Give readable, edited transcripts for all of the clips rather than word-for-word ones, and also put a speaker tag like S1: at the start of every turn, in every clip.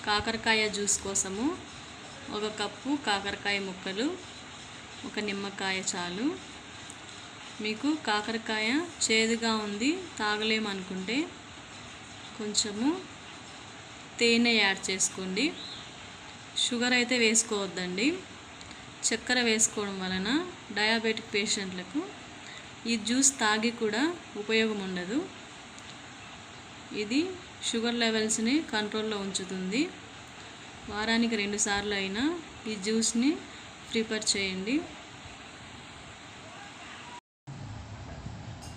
S1: కాకరకాయ జ్యూస్ కోసము 1 కప్పు కాకరకాయ ముక్కలు, 1 నిమ్మకాయ చాలు. మీకు కాకరకాయ చేదుగా ఉంది తాగలేమనుకుంటే కొంచెము తేనె యాడ్ చేసుకోండి. షుగర్ అయితే వేసుకోవద్దండి. చక్కెర వేసుకోవడం వలన డయాబెటిక్ పేషెంట్లకు ఈ జ్యూస్ తాగి కూడా ఉపయోగం ఉండదు. ఇది షుగర్ లెవెల్స్ని కంట్రోల్లో ఉంచుతుంది. వారానికి 2 సార్లు అయినా ఈ జ్యూస్ని ప్రిపేర్ చేయండి.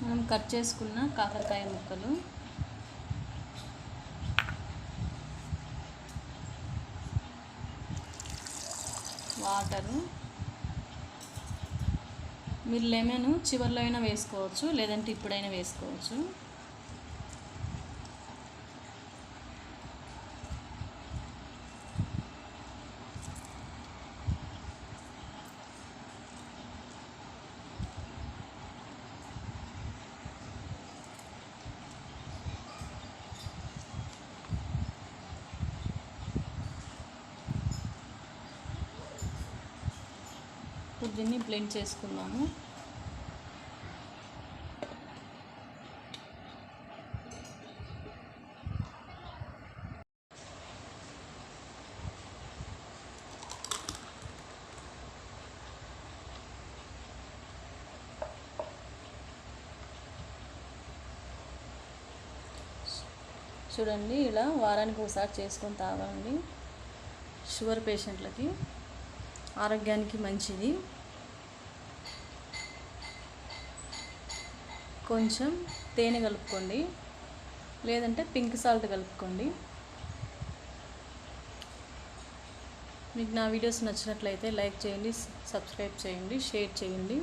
S1: మనం కట్ చేసుకున్న కాకరకాయ ముక్కలు, వాటరు, మీరు లెమన్ చివర్లో అయినా వేసుకోవచ్చు, లేదంటే ఇప్పుడైనా వేసుకోవచ్చు. ఇప్పుడు దీన్ని బ్లెండ్ చేసుకుందాము. చూడండి, ఇలా వారానికి ఒకసారి చేసుకొని తాగండి. షుగర్ పేషెంట్లకి ఆరోగ్యానికి మంచిది. కొంచెం తేనె కలుపుకోండి, లేదంటే పింక్ సాల్ట్ కలుపుకోండి. మీకు నా వీడియోస్ నచ్చినట్లయితే లైక్ చేయండి, సబ్స్క్రైబ్ చేయండి, షేర్ చేయండి.